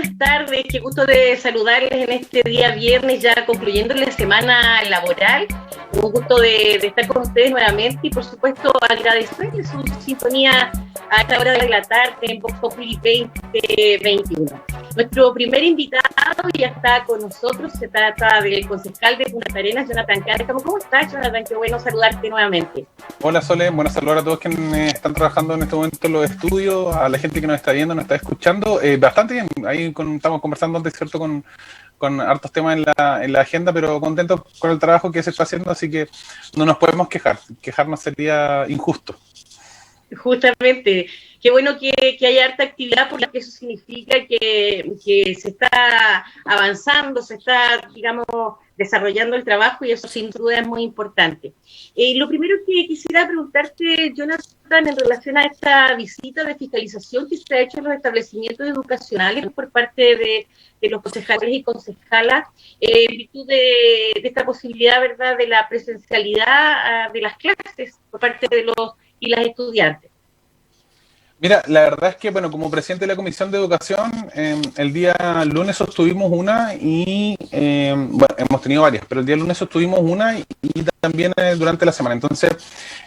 buenas tardes, qué gusto de saludarles en este día viernes, ya concluyendo la semana laboral. Un gusto de estar con ustedes nuevamente y, por supuesto, agradecerles su sintonía a esta hora de la tarde en Vox Populi 2021. Nuestro primer invitado ya está con nosotros, se trata del concejal de Punta Arenas, Jonathan Cárcamo. ¿Cómo estás, Jonathan? Qué bueno saludarte nuevamente. Hola, Sole, buenas saludar a todos quienes están trabajando en este momento en los estudios, a la gente que nos está viendo, nos está escuchando. Bastante bien, ahí estamos conversando antes, ¿cierto?, con hartos temas en la agenda, pero contentos con el trabajo que se está haciendo, así que no nos podemos quejar. Quejarnos sería injusto. Justamente, qué bueno que haya harta actividad, porque eso significa que se está avanzando, se está, digamos, desarrollando el trabajo, y eso sin duda es muy importante. Lo primero que quisiera preguntarte, Jonathan, en relación a esta visita de fiscalización que se ha hecho en los establecimientos educacionales por parte de los concejales y concejalas, en virtud de esta posibilidad, ¿verdad?, de la presencialidad de las clases por parte de los y las estudiantes. Mira, la verdad es que, bueno, como presidente de la Comisión de Educación, el día lunes sostuvimos una y, bueno, hemos tenido varias, pero el día lunes sostuvimos una y también durante la semana. Entonces,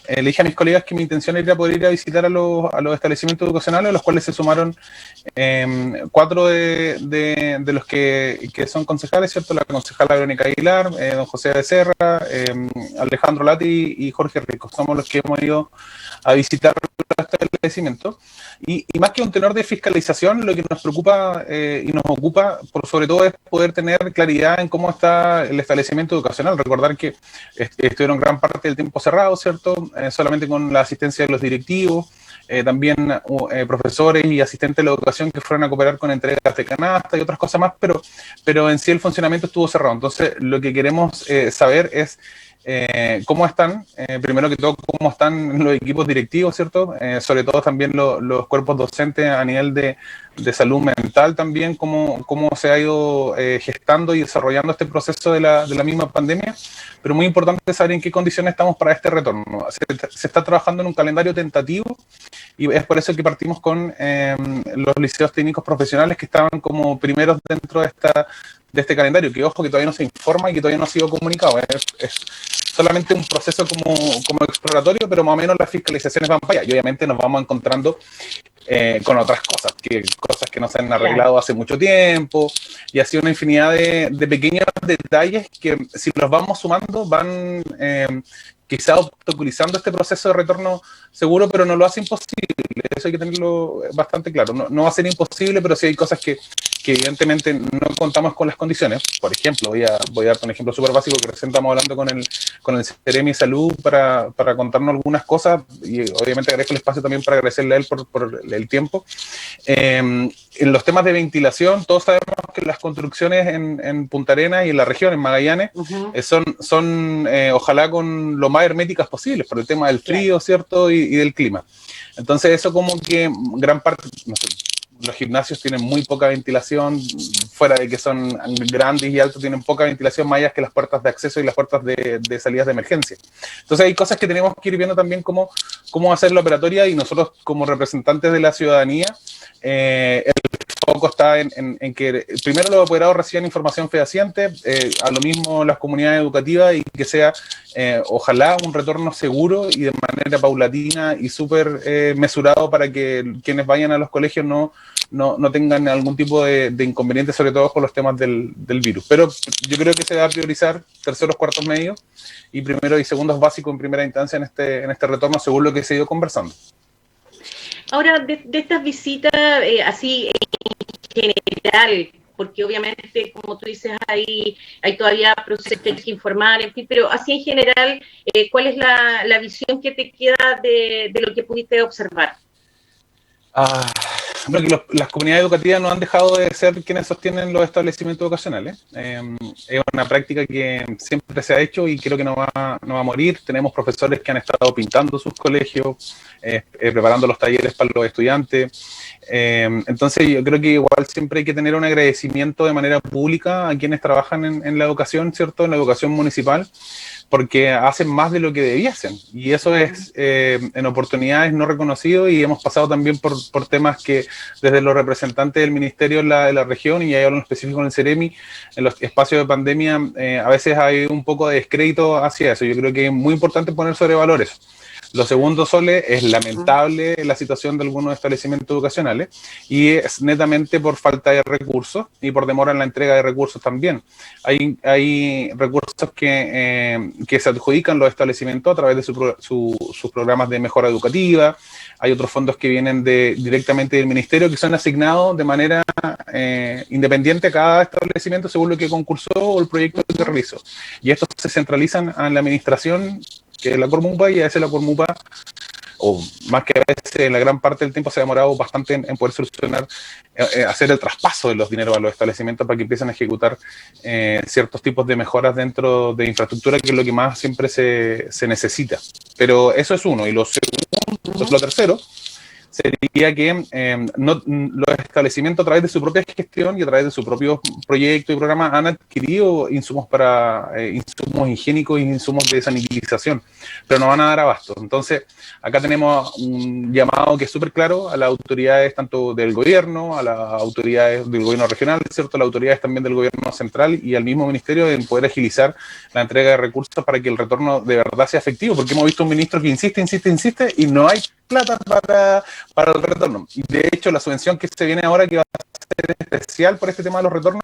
le dije a mis colegas que mi intención era poder ir a visitar a los establecimientos educacionales, a los cuales se sumaron 4 de los que son concejales, ¿cierto? La concejala Verónica Aguilar, don José Becerra, Alejandro Lati y Jorge Rico. Somos los que hemos ido a visitar los establecimientos. Y más que un tenor de fiscalización, lo que nos preocupa y nos ocupa, por sobre todo, es poder tener claridad en cómo está el establecimiento educacional. Recordar que estuvieron gran parte del tiempo cerrados, ¿cierto? Solamente con la asistencia de los directivos, también profesores y asistentes de la educación que fueron a cooperar con entregas de canasta y otras cosas más, pero en sí el funcionamiento estuvo cerrado. Entonces, lo que queremos saber es cómo están, primero que todo, cómo están los equipos directivos, ¿cierto? Sobre todo también los cuerpos docentes a nivel de salud mental también, cómo se ha ido gestando y desarrollando este proceso de la misma pandemia, pero muy importante saber en qué condiciones estamos para este retorno. Se está trabajando en un calendario tentativo y es por eso que partimos con los liceos técnicos profesionales que estaban como primeros dentro de este calendario, que ojo que todavía no se informa y que todavía no ha sido comunicado. Es solamente un proceso como exploratorio, pero más o menos las fiscalizaciones van para allá. Y obviamente nos vamos encontrando con otras cosas que no se han arreglado hace mucho tiempo, y así una infinidad de pequeños detalles que, si los vamos sumando, van quizá obstaculizando este proceso de retorno seguro, pero no lo hace imposible. Eso hay que tenerlo bastante claro. No va a ser imposible, pero sí hay cosas que evidentemente no contamos con las condiciones. Por ejemplo, voy a darte un ejemplo súper básico, que recién estamos hablando con el Seremi de Salud para contarnos algunas cosas, y obviamente agradezco el espacio también para agradecerle a él por el tiempo. En los temas de ventilación, todos sabemos que las construcciones en Punta Arenas y en la región, en Magallanes, son ojalá con lo más herméticas posibles, por el tema del frío, ¿cierto? Y del clima. Entonces eso como que gran parte, no sé, los gimnasios tienen muy poca ventilación, fuera de que son grandes y altos, tienen poca ventilación, más allá que las puertas de acceso y las puertas de salidas de emergencia. Entonces hay cosas que tenemos que ir viendo también cómo hacer la operatoria, y nosotros como representantes de la ciudadanía, el foco está en que primero los apoderados reciban información fehaciente, a lo mismo las comunidades educativas, y que sea ojalá un retorno seguro y de manera paulatina y súper mesurado, para que quienes vayan a los colegios no tengan algún tipo de inconveniente, sobre todo con los temas del virus. Pero yo creo que se va a priorizar terceros, cuartos medios y primeros y segundos básicos en primera instancia en este retorno, según lo que se ha ido conversando. Ahora, de estas visitas, así en general, porque obviamente, como tú dices, hay todavía procesos que hay que informar, en fin, pero así en general, ¿cuál es la visión que te queda de lo que pudiste observar? Bueno, que las comunidades educativas no han dejado de ser quienes sostienen los establecimientos educacionales. Es una práctica que siempre se ha hecho y creo que no va a morir. Tenemos profesores que han estado pintando sus colegios, preparando los talleres para los estudiantes. Entonces yo creo que igual siempre hay que tener un agradecimiento de manera pública a quienes trabajan en la educación, ¿cierto? En la educación municipal, porque hacen más de lo que debiesen. Y eso es en oportunidades no reconocido, y hemos pasado también por temas que desde los representantes del ministerio de la región, y ahí hablo en específico en el Ceremi, en los espacios de pandemia, a veces hay un poco de descrédito hacia eso. Yo creo que es muy importante poner sobre valor eso. Lo segundo, Sole, es lamentable la situación de algunos establecimientos educacionales, y es netamente por falta de recursos y por demora en la entrega de recursos también. Hay recursos que se adjudican los establecimientos a través de sus programas de mejora educativa. Hay otros fondos que vienen directamente del ministerio, que son asignados de manera independiente a cada establecimiento según lo que concursó o el proyecto que realizó. Y estos se centralizan en la administración, que es la Cormupa, y a veces la Cormupa, o más que a veces, en la gran parte del tiempo se ha demorado bastante en poder solucionar, hacer el traspaso de los dineros a los establecimientos para que empiecen a ejecutar ciertos tipos de mejoras dentro de infraestructura, que es lo que más siempre se necesita. Pero eso es uno. Y lo segundo, lo tercero, sería que los establecimientos, a través de su propia gestión y a través de su propio proyecto y programa, han adquirido insumos insumos higiénicos y insumos de sanitización, pero no van a dar abasto. Entonces, acá tenemos un llamado que es súper claro a las autoridades tanto del gobierno, a las autoridades del gobierno regional, ¿cierto? A las autoridades también del gobierno central y al mismo ministerio, en poder agilizar la entrega de recursos para que el retorno de verdad sea efectivo, porque hemos visto un ministro que insiste y no hay plata para el retorno. Y de hecho, la subvención que se viene ahora, que va a ser especial por este tema de los retornos,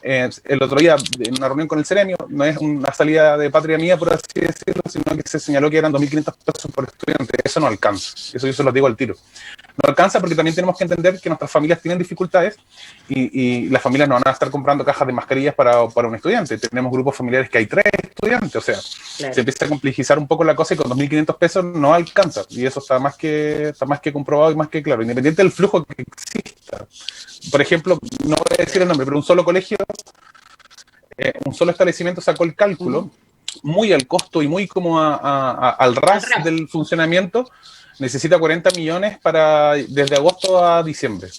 el otro día, en una reunión con el Ceremio, no es una salida de patria mía, por así decirlo, sino que se señaló que eran 2.500 pesos por estudiante. Eso no alcanza. Eso yo se los digo al tiro. No alcanza, porque también tenemos que entender que nuestras familias tienen dificultades, y las familias no van a estar comprando cajas de mascarillas para un estudiante. Tenemos grupos familiares que hay 3 estudiantes, o sea, claro, se empieza a complejizar un poco la cosa, y con 2.500 pesos no alcanza, y eso está más que comprobado y más que claro, independiente del flujo que exista. Por ejemplo, no voy a decir el nombre, pero un solo colegio, un solo establecimiento sacó el cálculo, muy al costo y muy como al ras del funcionamiento, necesita 40 millones desde agosto a diciembre.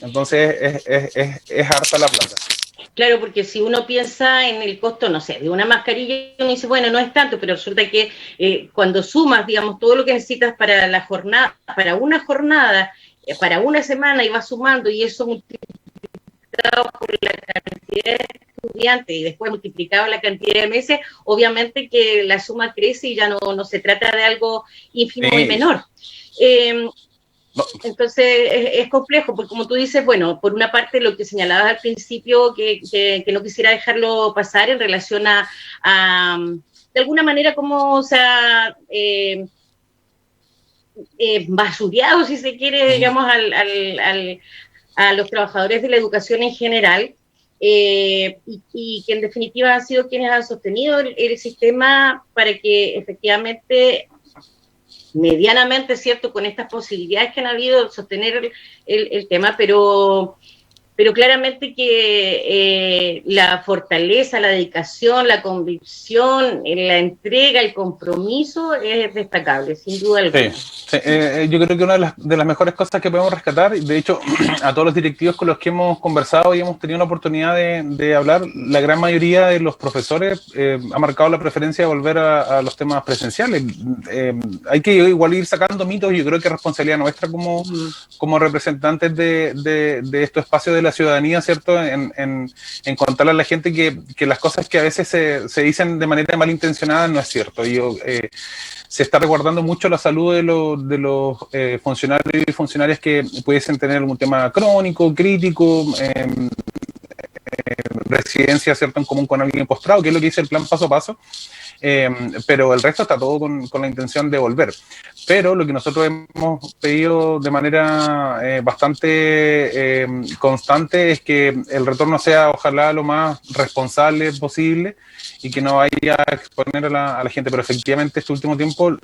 Entonces es harta la plata. Claro, porque si uno piensa en el costo, no sé, de una mascarilla, uno dice, bueno, no es tanto, pero resulta que cuando sumas, digamos, todo lo que necesitas para la jornada, para una semana, y vas sumando, y eso multiplicado por la cantidad de estudiantes y después multiplicado la cantidad de meses, obviamente que la suma crece y ya no se trata de algo ínfimo y menor. No. Entonces es complejo, porque como tú dices, bueno, por una parte lo que señalabas al principio, que no quisiera dejarlo pasar en relación a de alguna manera, como se ha basureado, si se quiere, digamos, a los trabajadores de la educación en general, y que en definitiva han sido quienes han sostenido el sistema para que efectivamente, medianamente, cierto, con estas posibilidades que han habido, sostener el tema, pero claramente que la fortaleza, la dedicación, la convicción, la entrega, el compromiso es destacable, sin duda alguna. Sí, yo creo que una de las mejores cosas que podemos rescatar, de hecho, a todos los directivos con los que hemos conversado y hemos tenido la oportunidad de hablar, la gran mayoría de los profesores ha marcado la preferencia de volver a los temas presenciales. Hay que igual ir sacando mitos, y yo creo que es responsabilidad nuestra como representantes de estos espacios de la ciudadanía, ¿cierto? En contarle a la gente que las cosas que a veces se dicen de manera malintencionada no es cierto. Se está resguardando mucho la salud de los funcionarios y funcionarias que pudiesen tener algún tema crónico, crítico, residencia, ¿cierto?, en común con alguien postrado, que es lo que dice el plan paso a paso. Pero el resto está todo con la intención de volver. Pero lo que nosotros hemos pedido de manera bastante constante es que el retorno sea, ojalá, lo más responsable posible, y que no vaya a exponer a la gente. Pero efectivamente, este último tiempo,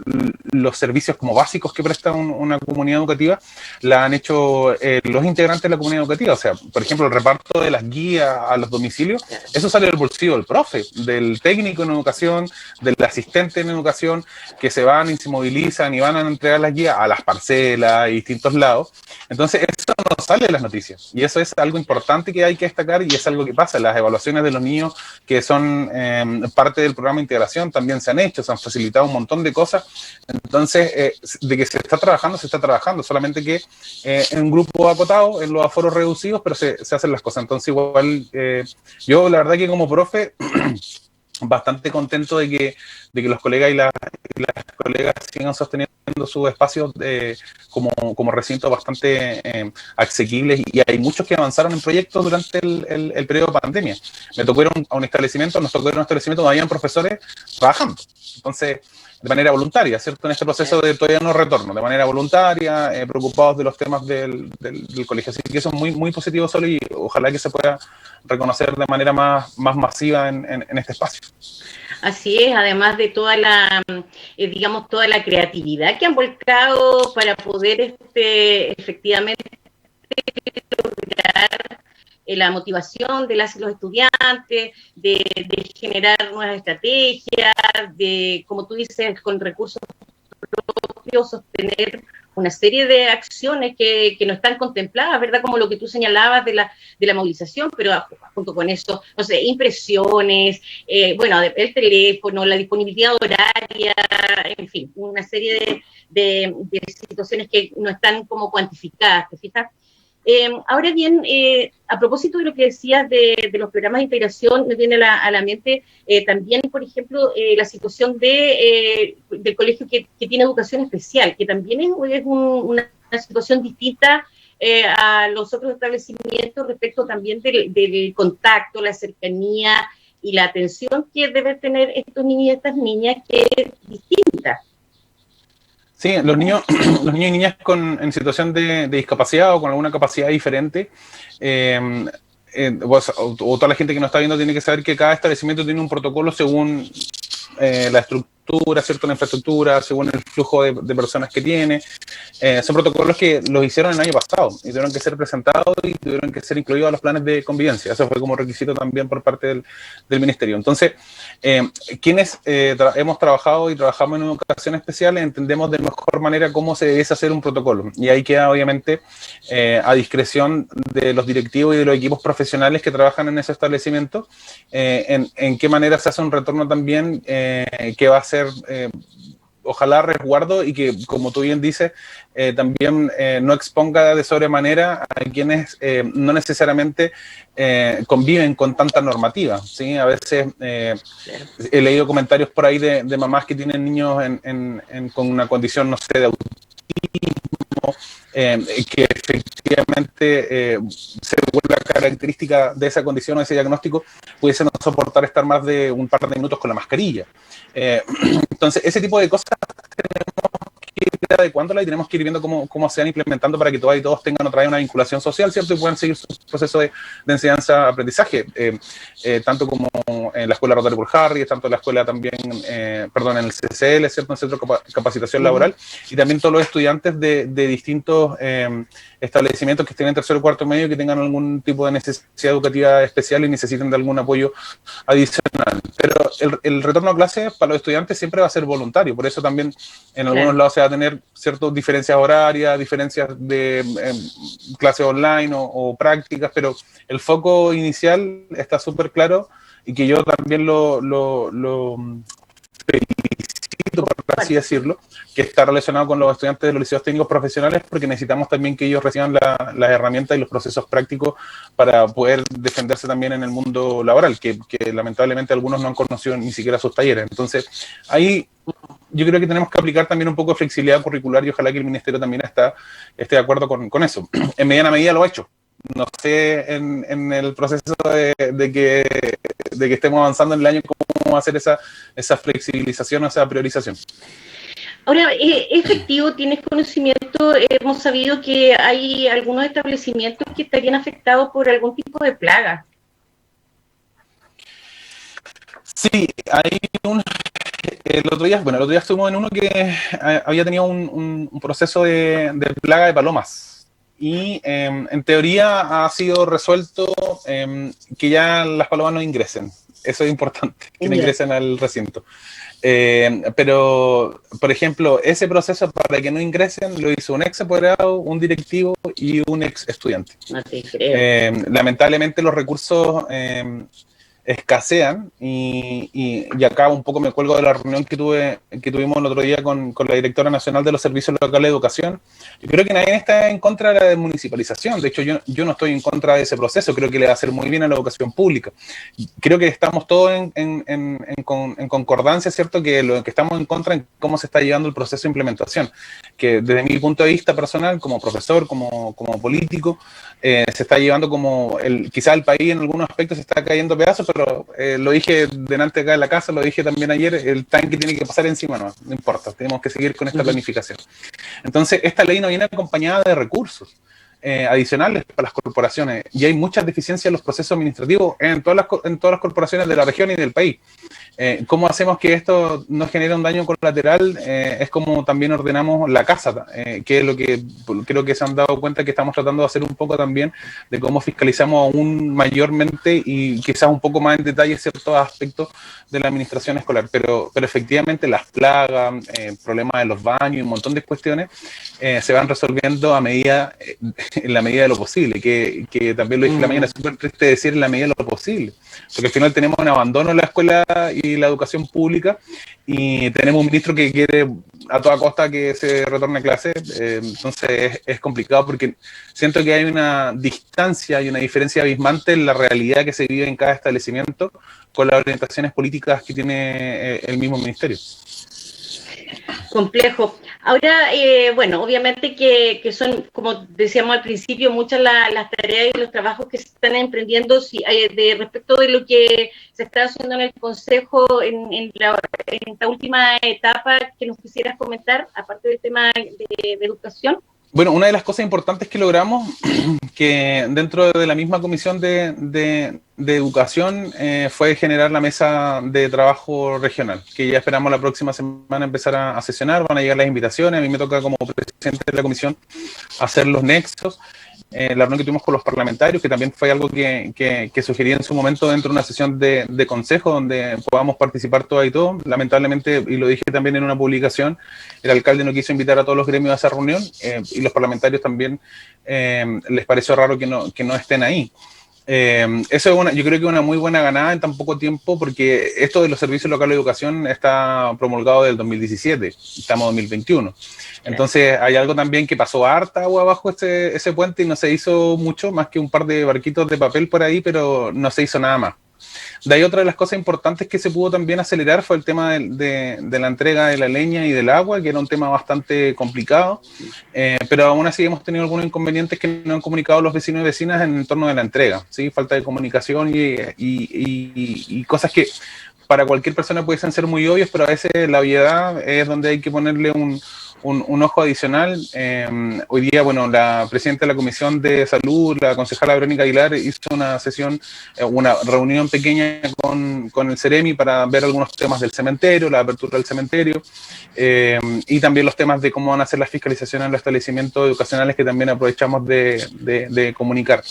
los servicios como básicos que presta una comunidad educativa la han hecho los integrantes de la comunidad educativa. O sea, por ejemplo, el reparto de las guías a los domicilios, eso sale del bolsillo del profe, del técnico en educación, del asistente en educación, que se van y se movilizan y van a entregar las guías a las parcelas y distintos lados. Entonces, eso no sale en las noticias. Y eso es algo importante que hay que destacar y es algo que pasa. Las evaluaciones de los niños que son parte del programa de integración también se han hecho, se han facilitado un montón de cosas. Entonces, de que se está trabajando, solamente que en un grupo acotado, en los aforos reducidos, pero se hacen las cosas. Entonces, igual, yo la verdad que como profe, bastante contento de que los colegas y las colegas sigan sosteniendo sus espacios como recintos bastante asequibles, y hay muchos que avanzaron en proyectos durante el periodo de pandemia. Nos tocó ir a un establecimiento donde habían profesores trabajando. Entonces, de manera voluntaria, ¿cierto? En este proceso de todavía no retorno, de manera voluntaria, preocupados de los temas del colegio. Así que eso es muy, muy positivo, solo, y ojalá que se pueda reconocer de manera más masiva en este espacio. Así es, además de toda la, digamos, toda la creatividad que han volcado para poder efectivamente lograr la motivación de los estudiantes, de generar nuevas estrategias, de, como tú dices, con recursos propios, sostener una serie de acciones que no están contempladas, ¿verdad? Como lo que tú señalabas de la movilización, pero junto con eso, no sé, impresiones, bueno, el teléfono, la disponibilidad horaria, en fin, una serie de situaciones que no están como cuantificadas, ¿te fijas? Ahora bien, a propósito de lo que decías de los programas de integración, me viene a la mente también, por ejemplo, la situación del colegio que tiene educación especial, que también es una situación distinta a los otros establecimientos respecto también del contacto, la cercanía y la atención que deben tener estos niños y estas niñas, que es distinta. Sí, los niños y niñas en situación de discapacidad o con alguna capacidad diferente, o toda la gente que nos está viendo tiene que saber que cada establecimiento tiene un protocolo según la estructura, ¿cierto? La infraestructura, según el flujo de personas que tiene. Son protocolos que los hicieron el año pasado y tuvieron que ser presentados y tuvieron que ser incluidos a los planes de convivencia. Eso fue como requisito también por parte del Ministerio. Entonces, quienes hemos trabajado y trabajamos en educación especial entendemos de mejor manera cómo se debe hacer un protocolo. Y ahí queda, obviamente, a discreción de los directivos y de los equipos profesionales que trabajan en ese establecimiento, en qué manera se hace un retorno también que va a ser, ojalá, resguardo, y que, como tú bien dices, también no exponga de sobremanera a quienes no necesariamente conviven con tanta normativa, ¿sí? A veces he leído comentarios por ahí de mamás que tienen niños con una condición, no sé, de autismo, que efectivamente, según la característica de esa condición o ese diagnóstico, pudiesen no soportar estar más de un par de minutos con la mascarilla. Entonces, ese tipo de cosas tenemos que ir adecuándola y tenemos que ir viendo cómo se van implementando para que todas y todos tengan otra vez una vinculación social, ¿cierto? Y puedan seguir su proceso de enseñanza-aprendizaje, tanto como en la escuela Rotario por Harry, tanto en la escuela también, en el CCL, ¿cierto? En el Centro de Capacitación Laboral, y también todos los estudiantes de distintos establecimientos que estén en tercero o cuarto medio, que tengan algún tipo de necesidad educativa especial y necesiten de algún apoyo adicional. Pero el retorno a clase para los estudiantes siempre va a ser voluntario, por eso también en algunos lados se va a tener ciertas diferencias horarias, diferencias de clases online o prácticas, pero el foco inicial está súper claro, y que yo también lo felicito, por así decirlo, que está relacionado con los estudiantes de los liceos técnicos profesionales, porque necesitamos también que ellos reciban las herramientas y los procesos prácticos para poder defenderse también en el mundo laboral, que lamentablemente algunos no han conocido ni siquiera sus talleres. Entonces, ahí yo creo que tenemos que aplicar también un poco de flexibilidad curricular, y ojalá que el Ministerio también esté de acuerdo con eso. En mediana medida lo ha hecho. No sé en el proceso de que estemos avanzando en el año cómo va a ser esa flexibilización o esa priorización. Ahora, efectivo, ¿tienes conocimiento? Hemos sabido que hay algunos establecimientos que estarían afectados por algún tipo de plaga. Sí, hay el otro día estuvimos en uno que había tenido un proceso de plaga de palomas. Y en teoría ha sido resuelto que ya las palomas no ingresen. eso es importante, que no ingresen al recinto. Pero, por ejemplo, ese proceso para que no ingresen lo hizo un ex apoderado, un directivo y un ex estudiante. No te creo. Lamentablemente los recursos escasean y acá un poco me cuelgo de la reunión que tuvimos el otro día con la directora nacional de los servicios locales de educación. Yo creo que nadie está en contra de la desmunicipalización. De hecho, yo no estoy en contra de ese proceso. Creo que le va a hacer muy bien a la educación pública. Creo que estamos todos en concordancia, ¿cierto? Que lo que estamos en contra en cómo se está llevando el proceso de implementación. Que desde mi punto de vista personal, como profesor, como político, se está llevando como, quizá el país en algunos aspectos se está cayendo a pedazos, pero lo dije delante acá en la casa, lo dije también ayer, el tanque tiene que pasar encima, no importa, tenemos que seguir con esta planificación. Entonces, esta ley no viene acompañada de recursos adicionales para las corporaciones, y hay muchas deficiencias en los procesos administrativos en todas las corporaciones de la región y del país. ¿Cómo hacemos que esto no genere un daño colateral? Es como también ordenamos la casa, que es lo que creo que se han dado cuenta que estamos tratando de hacer un poco también, de cómo fiscalizamos aún mayormente y quizás un poco más en detalle ciertos aspectos de la administración escolar. Pero efectivamente las plagas, problemas de los baños y un montón de cuestiones se van resolviendo en la medida de lo posible, que también lo dije en la mañana, es súper triste decir en la medida de lo posible, porque al final tenemos un abandono en la escuela y la educación pública, y tenemos un ministro que quiere a toda costa que se retorne a clase, entonces es complicado porque siento que hay una distancia y una diferencia abismante en la realidad que se vive en cada establecimiento con las orientaciones políticas que tiene el mismo ministerio. Complejo. Ahora, bueno, obviamente que son, como decíamos al principio, muchas las tareas y los trabajos que se están emprendiendo de respecto de lo que se está haciendo en el Consejo en esta última etapa que nos quisieras comentar, aparte del tema de educación. Bueno, una de las cosas importantes que logramos, que dentro de la misma comisión de educación, fue generar la mesa de trabajo regional, que ya esperamos la próxima semana empezar a sesionar, van a llegar las invitaciones, a mí me toca como presidente de la comisión hacer los nexos. La reunión que tuvimos con los parlamentarios, que también fue algo que sugerí en su momento dentro de una sesión de consejo donde podamos participar todas y todos. Lamentablemente, y lo dije también en una publicación, el alcalde no quiso invitar a todos los gremios a esa reunión, y los parlamentarios también les pareció raro que no estén ahí. Eso yo creo que es una muy buena ganada en tan poco tiempo, porque esto de los servicios locales de educación está promulgado desde el 2017, estamos en 2021. Entonces hay algo también que pasó harta agua abajo ese puente y no se hizo mucho, más que un par de barquitos de papel por ahí, pero no se hizo nada más. De ahí otra de las cosas importantes que se pudo también acelerar fue el tema de la entrega de la leña y del agua, que era un tema bastante complicado, pero aún así hemos tenido algunos inconvenientes que nos han comunicado los vecinos y vecinas en torno de la entrega, ¿sí? Falta de comunicación y cosas que para cualquier persona pueden ser muy obvias, pero a veces la obviedad es donde hay que ponerle un ojo adicional. Hoy día, bueno, la presidenta de la Comisión de Salud, la concejala Verónica Aguilar, hizo una sesión, una reunión pequeña con el Ceremi para ver algunos temas del cementerio, la apertura del cementerio, y también los temas de cómo van a hacer las fiscalizaciones en los establecimientos educacionales, que también aprovechamos de comunicar.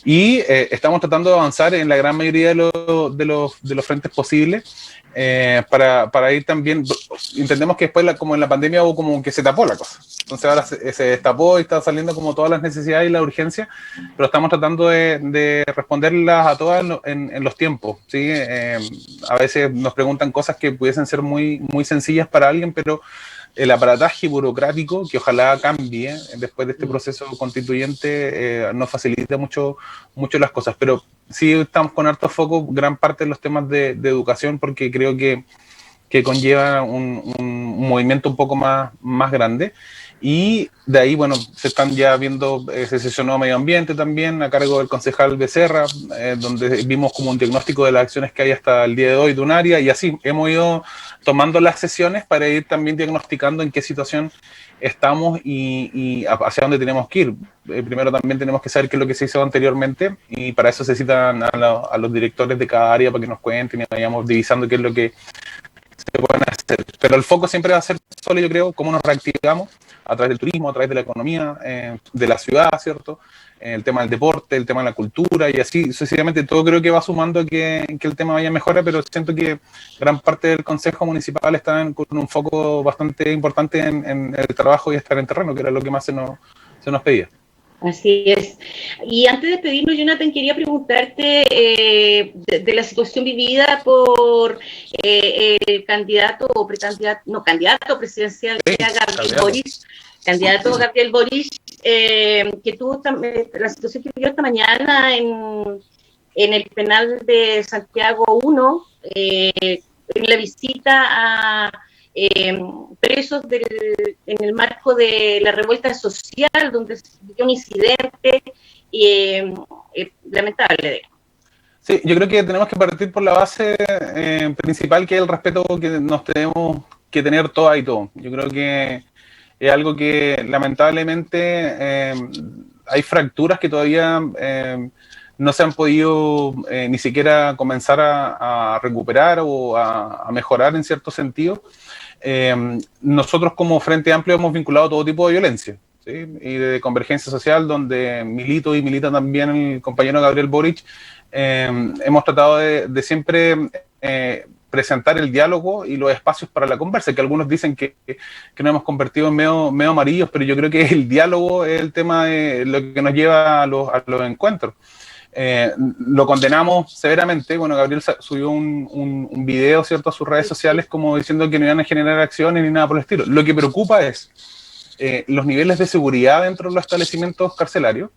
Y estamos tratando de avanzar en la gran mayoría de los frentes posibles, para ir también, entendemos que después como en la pandemia hubo como que se tapó la cosa, entonces ahora se destapó y está saliendo como todas las necesidades y la urgencia, pero estamos tratando de responderlas a todas en los tiempos, ¿sí? A veces nos preguntan cosas que pudiesen ser muy, muy sencillas para alguien, pero el aparataje burocrático, que ojalá cambie después de este proceso constituyente, nos facilita mucho las cosas, pero sí estamos con harto foco gran parte de los temas de educación, porque creo que conlleva un movimiento un poco más grande. Y de ahí, bueno, se están ya viendo, se sesionó medio ambiente también a cargo del concejal Becerra, donde vimos como un diagnóstico de las acciones que hay hasta el día de hoy de un área, y así hemos ido tomando las sesiones para ir también diagnosticando en qué situación estamos y hacia dónde tenemos que ir. Primero también tenemos que saber qué es lo que se hizo anteriormente, y para eso se citan a los directores de cada área para que nos cuenten y vayamos divisando qué es lo que se pueden hacer. Pero el foco siempre va a ser solo, yo creo, cómo nos reactivamos a través del turismo, a través de la economía de la ciudad, ¿cierto? el tema del deporte, el tema de la cultura y así sucesivamente. Todo creo que va sumando a que el tema vaya mejora, pero siento que gran parte del Consejo Municipal está con un foco bastante importante en el trabajo y estar en terreno, que era lo que más se nos pedía. Así es. Y antes de despedirnos, Jonathan, quería preguntarte de la situación vivida por el candidato o precandidato, no, candidato presidencial, Sí, Gabriel Boric, candidato Gabriel Boric, que tuvo la situación que vivió esta mañana en el penal de Santiago 1, en la visita a presos en el marco de la revuelta social, donde se vivió un incidente lamentable. Sí, yo creo que tenemos que partir por la base principal, que es el respeto que nos tenemos que tener todas y todos. Yo creo que es algo que lamentablemente hay fracturas que todavía no se han podido ni siquiera comenzar a recuperar o a mejorar en cierto sentido. Nosotros como Frente Amplio hemos vinculado todo tipo de violencia, ¿sí? Y de convergencia social, donde milito y milita también el compañero Gabriel Boric, hemos tratado de siempre presentar el diálogo y los espacios para la conversa, que algunos dicen que nos hemos convertido en medio amarillos, pero yo creo que el diálogo es el tema de lo que nos lleva a los encuentros. Lo condenamos severamente. Bueno, Gabriel subió un video, ¿cierto?, a sus redes sociales como diciendo que no iban a generar acciones ni nada por el estilo. Lo que preocupa es los niveles de seguridad dentro de los establecimientos carcelarios,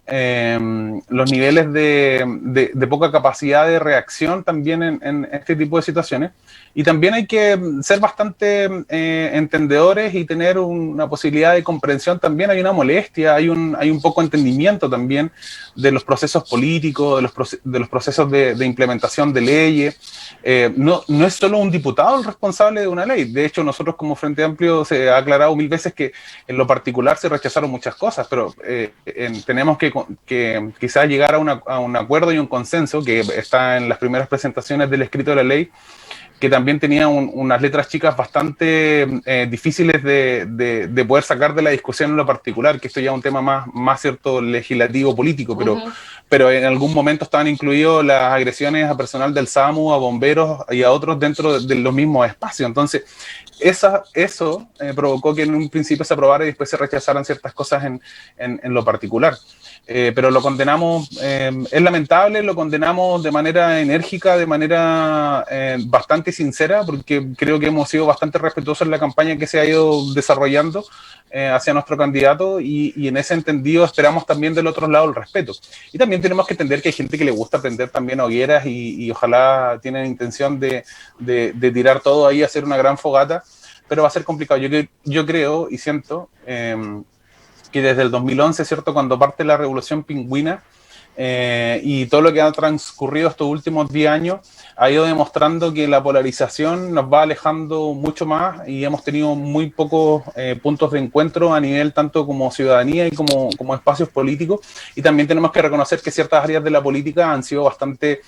los niveles de poca capacidad de reacción también en este tipo de situaciones. Y también hay que ser bastante entendedores y tener una posibilidad de comprensión. También hay una molestia, hay un poco entendimiento también de los procesos políticos, de los procesos de implementación de leyes. No es solo un diputado el responsable de una ley. De hecho, nosotros como Frente Amplio se ha aclarado 1000 veces que en lo particular se rechazaron muchas cosas, pero tenemos que quizás llegar a un acuerdo y un consenso que está en las primeras presentaciones del escrito de la ley, que también tenía unas letras chicas bastante difíciles de poder sacar de la discusión en lo particular, que esto ya es un tema más cierto legislativo, político, pero en algún momento estaban incluidos las agresiones a personal del SAMU, a bomberos y a otros dentro de los mismos espacios. Entonces, eso provocó que en un principio se aprobara y después se rechazaran ciertas cosas en lo particular. Pero lo condenamos, es lamentable, lo condenamos de manera enérgica, de manera bastante sincera, porque creo que hemos sido bastante respetuosos en la campaña que se ha ido desarrollando hacia nuestro candidato, y en ese entendido esperamos también del otro lado el respeto. Y también tenemos que entender que hay gente que le gusta prender también hogueras y ojalá tienen intención de tirar todo ahí, hacer una gran fogata, pero va a ser complicado. Yo creo y siento que desde el 2011, ¿cierto?, cuando parte la Revolución Pingüina, y todo lo que ha transcurrido estos últimos 10 años, ha ido demostrando que la polarización nos va alejando mucho más y hemos tenido muy pocos puntos de encuentro a nivel tanto como ciudadanía y como espacios políticos. Y también tenemos que reconocer que ciertas áreas de la política han sido bastante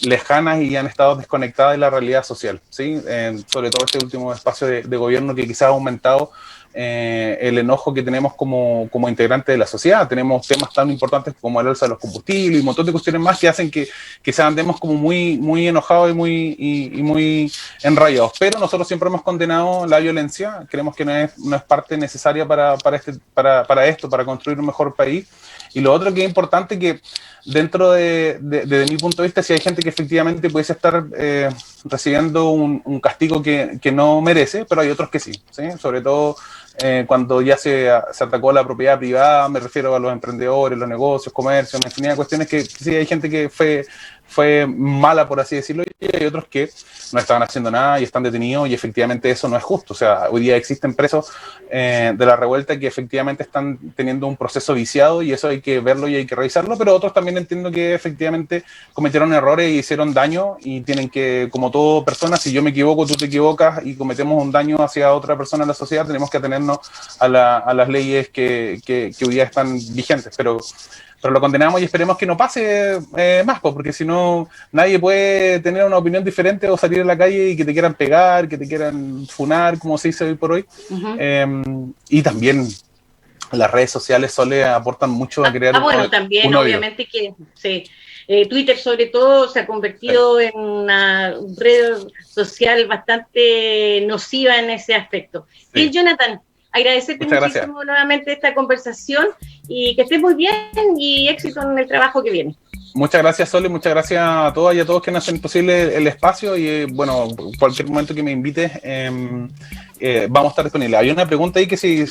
lejanas y han estado desconectadas de la realidad social, ¿sí? Sobre todo este último espacio de gobierno, que quizás ha aumentado el enojo que tenemos como integrantes de la sociedad. Tenemos temas tan importantes como el alza de los combustibles y un montón de cuestiones más que hacen que quizás andemos como muy enojados y muy enrayados. Pero nosotros siempre hemos condenado la violencia. Creemos que no es parte necesaria para esto, para construir un mejor país. Y lo otro que es importante, que dentro desde mi punto de vista, si hay gente que efectivamente pudiese estar recibiendo un castigo que no merece, pero hay otros que sí, ¿sí? Sobre todo cuando ya se atacó la propiedad privada, me refiero a los emprendedores, los negocios, comercios, una infinidad de cuestiones que sí hay gente que fue mala, por así decirlo, y hay otros que no estaban haciendo nada y están detenidos, y efectivamente eso no es justo. O sea, hoy día existen presos de la revuelta que efectivamente están teniendo un proceso viciado, y eso hay que verlo y hay que revisarlo, pero otros también entiendo que efectivamente cometieron errores y hicieron daño, y tienen que, como toda persona, si yo me equivoco, tú te equivocas y cometemos un daño hacia otra persona en la sociedad, tenemos que atenernos a las leyes que hoy día están vigentes, pero lo condenamos y esperemos que no pase más, porque si no, nadie puede tener una opinión diferente o salir a la calle y que te quieran pegar, que te quieran funar, como se dice hoy por hoy. Y también las redes sociales Sole aportan mucho a crear bueno, también un odio. obviamente que sí. Twitter sobre todo se ha convertido en una red social bastante nociva en ese aspecto. Sí. Y Jonathan, agradecerte Muchas muchísimo gracias. nuevamente esta conversación y que estés muy bien y éxito en el trabajo que viene. Muchas gracias, Sole, muchas gracias a todas y a todos que nos hacen posible el espacio y bueno, cualquier momento que me invites vamos a estar disponibles. Hay una pregunta ahí que si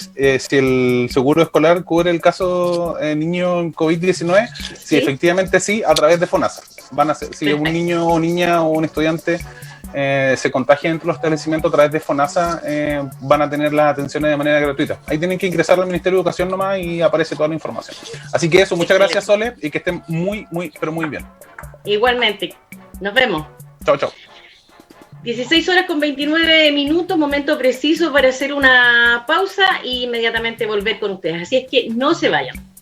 el seguro escolar cubre el caso niño en COVID-19, ¿Sí? sí, efectivamente sí, a través de FONASA. Van a ser, si un niño o niña o un estudiante se contagia dentro de los establecimientos a través de FONASA, van a tener las atenciones de manera gratuita. Ahí tienen que ingresar al Ministerio de Educación nomás y aparece toda la información. Así que eso, muchas gracias, Sole, y que estén muy, pero muy bien. Igualmente, nos vemos. Chao, chao. 16:29, momento preciso para hacer una pausa e inmediatamente volver con ustedes. Así es que no se vayan.